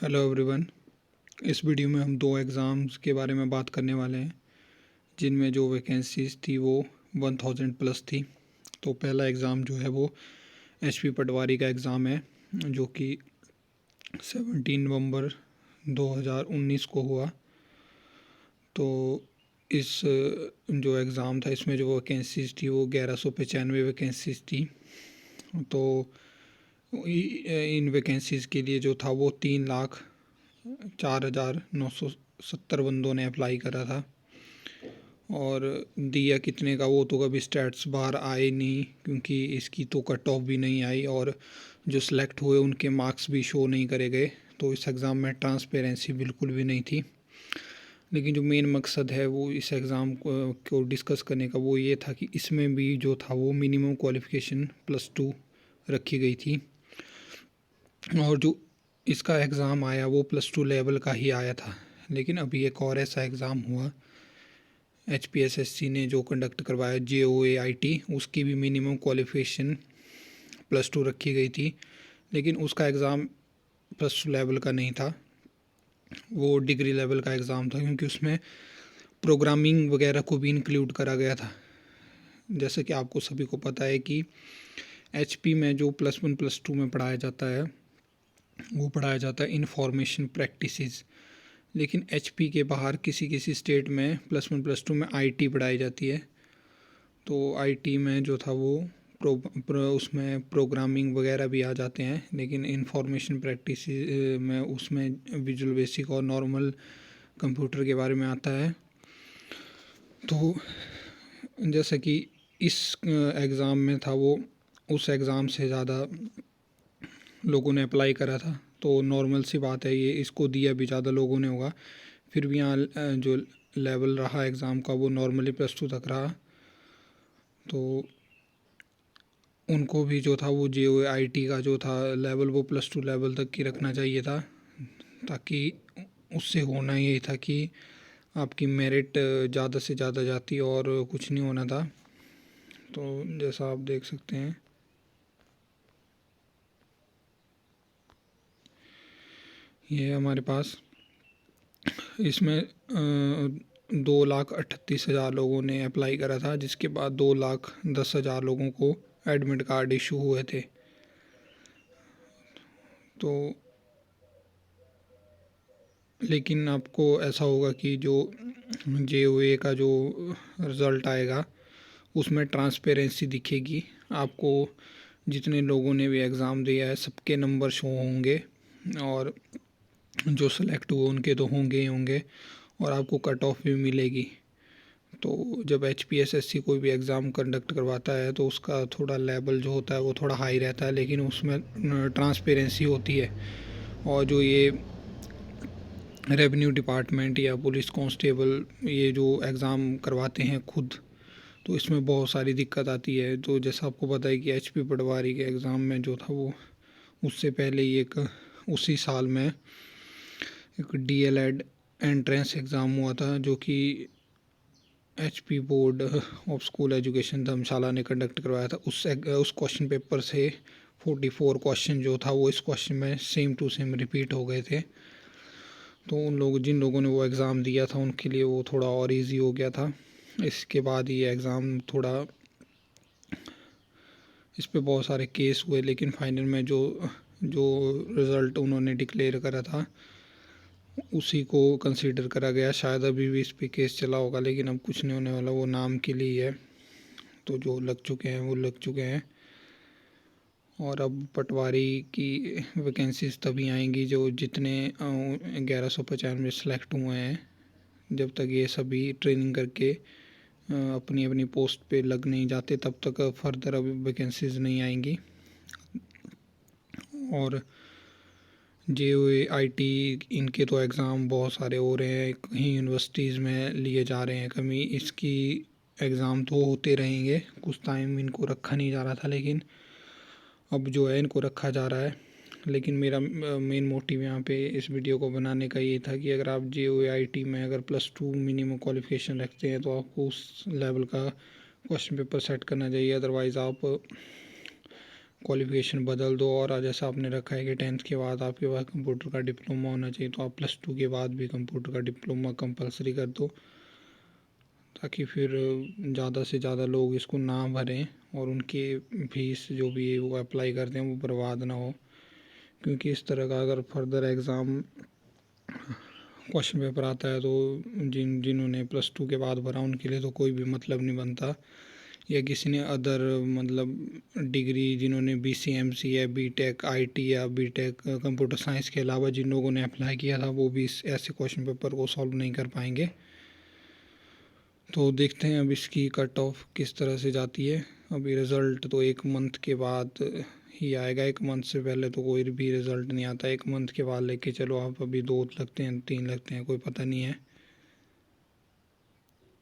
Hello everyone. इस video में हम दो एग्ज़ाम्स के बारे में बात करने वाले हैं जिनमें जो वैकेंसीज़ थी वो 1000 प्लस थी। तो पहला एग्ज़ाम जो है वो एचपी पटवारी का एग्ज़ाम है जो कि 17 नवंबर 2019 को हुआ। तो इस जो एग्ज़ाम था इसमें जो वैकेंसीज़ थी वो 1195 वैकेंसीज़ थी। तो इन वैकेंसीज़ के लिए जो था वो 3,04,970 बंदों ने अप्लाई करा था। और दिया कितने का वो तो कभी स्टैट्स बाहर आए नहीं, क्योंकि इसकी तो कट ऑफ भी नहीं आई और जो सिलेक्ट हुए उनके मार्क्स भी शो नहीं करे गए। तो इस एग्ज़ाम में ट्रांसपेरेंसी बिल्कुल भी नहीं थी। लेकिन जो मेन मकसद है वो इस एग्ज़ाम को डिस्कस करने का वो ये था कि इसमें भी जो था वो मिनिमम क्वालिफ़िकेशन +2 रखी गई थी। और जो इसका एग्ज़ाम आया वो +2 लेवल का ही आया था। लेकिन अभी एक और ऐसा एग्ज़ाम हुआ HPSSC ने जो कंडक्ट करवाया JOAIT, उसकी भी मिनिमम क्वालिफ़िकेशन +2 रखी गई थी। लेकिन उसका एग्ज़ाम +2 लेवल का नहीं था, वो डिग्री लेवल का एग्ज़ाम था, क्योंकि उसमें प्रोग्रामिंग वगैरह को भी इंक्लूड करा गया था। जैसे कि आपको सभी को पता है कि HP में जो +1 +2 में पढ़ाया जाता है वो पढ़ाया जाता है इंफॉर्मेशन प्रैक्टिसेस। लेकिन HP के बाहर किसी किसी स्टेट में +1 +2 में IT पढ़ाई जाती है। तो IT में जो था वो उसमें प्रोग्रामिंग वगैरह भी आ जाते हैं, लेकिन इंफॉर्मेशन प्रैक्टिस में उसमें विजुअल बेसिक और नॉर्मल कंप्यूटर के बारे में आता है। तो जैसे कि इस एग्ज़ाम में था वो उस एग्ज़ाम से ज़्यादा लोगों ने अप्लाई करा था। तो नॉर्मल सी बात है, ये इसको दिया भी ज़्यादा लोगों ने होगा। फिर भी यहाँ जो लेवल रहा एग्ज़ाम का वो नॉर्मली +2 तक रहा। तो उनको भी जो था वो JOAIT का जो था लेवल वो +2 लेवल तक की रखना चाहिए था, ताकि उससे होना यही था कि आपकी मेरिट ज़्यादा से ज़्यादा जाती और कुछ नहीं होना था। तो जैसा आप देख सकते हैं ये हमारे पास इसमें 2,38,000 लोगों ने अप्लाई करा था, जिसके बाद 2,10,000 लोगों को एडमिट कार्ड इशू हुए थे। तो लेकिन आपको ऐसा होगा कि जो JOA का जो रिज़ल्ट आएगा उसमें ट्रांसपेरेंसी दिखेगी आपको। जितने लोगों ने भी एग्ज़ाम दिया है सबके नंबर शो होंगे और जो सेलेक्ट हुए उनके तो होंगे ही होंगे, और आपको कट ऑफ भी मिलेगी। तो जब HPSSC कोई भी एग्ज़ाम कंडक्ट करवाता है तो उसका थोड़ा लेवल जो होता है वो थोड़ा हाई रहता है, लेकिन उसमें ट्रांसपेरेंसी होती है। और जो ये रेवेन्यू डिपार्टमेंट या पुलिस कांस्टेबल ये जो एग्ज़ाम करवाते हैं खुद, तो इसमें बहुत सारी दिक्कत आती है। तो जैसा आपको पता है कि HP पटवारी के एग्ज़ाम में जो था वो उससे पहले ही एक उसी साल में एक DLED एंट्रेंस एग्ज़ाम हुआ था, जो कि HP board of school education Dharamshala ने कंडक्ट करवाया था। उस क्वेश्चन पेपर से 44 क्वेश्चन जो था वो इस क्वेश्चन में सेम टू सेम रिपीट हो गए थे। तो जिन लोगों ने वो एग्ज़ाम दिया था उनके लिए वो थोड़ा और इजी हो गया था। इसके बाद ये एग्ज़ाम थोड़ा इस पे बहुत सारे केस हुए, लेकिन फाइनल में जो जो रिज़ल्ट उन्होंने डिक्लेयर करा था उसी को कंसीडर करा गया। शायद अभी भी इस पे केस चला होगा, लेकिन अब कुछ नहीं होने वाला, वो नाम के लिए है। तो जो लग चुके हैं वो लग चुके हैं। और अब पटवारी की वैकेंसीज तभी आएंगी जो जितने 1195 सेलेक्ट हुए हैं। जब तक ये सभी ट्रेनिंग करके अपनी अपनी पोस्ट पे लग नहीं जाते तब तक फर्दर अब वैकेंसीज नहीं आएंगी। और JOAIT इनके तो एग्ज़ाम बहुत सारे हो रहे हैं, कहीं यूनिवर्सिटीज़ में लिए जा रहे हैं कमी इसकी एग्ज़ाम तो होते रहेंगे। कुछ टाइम इनको रखा नहीं जा रहा था, लेकिन अब जो है इनको रखा जा रहा है। लेकिन मेरा मेन मोटिव यहाँ पे इस वीडियो को बनाने का ये था कि अगर आप JOAIT में अगर +2 मिनिमम क्वालिफ़िकेशन रखते हैं तो आपको उस लेवल का क्वेश्चन पेपर सेट करना चाहिए। अदरवाइज़ आप क्वालिफ़िकेशन बदल दो, और जैसा आपने रखा है कि 10th के बाद आपके पास कंप्यूटर का डिप्लोमा होना चाहिए, तो आप +2 के बाद भी कंप्यूटर का डिप्लोमा कंपलसरी कर दो, ताकि फिर ज़्यादा से ज़्यादा लोग इसको ना भरें और उनकी फीस जो भी है वो अप्लाई करते हैं वो बर्बाद ना हो। क्योंकि इस तरह का अगर फर्दर एग्ज़ाम क्वेश्चन पेपर आता है तो जिन्होंने +2 के बाद भरा उनके लिए तो कोई भी मतलब नहीं बनता, या किसी ने अदर मतलब डिग्री जिन्होंने BCMC या BTech IT या BTech कंप्यूटर साइंस के अलावा जिन लोगों ने अप्लाई किया था वो भी इस ऐसे क्वेश्चन पेपर को सॉल्व नहीं कर पाएंगे। तो देखते हैं अब इसकी कट ऑफ किस तरह से जाती है। अभी रिज़ल्ट तो 1 मंथ के बाद ही आएगा, 1 मंथ से पहले तो कोई भी रिज़ल्ट नहीं आता। 1 मंथ के बाद लेके चलो आप, अभी 2 लगते हैं 3 लगते हैं कोई पता नहीं है।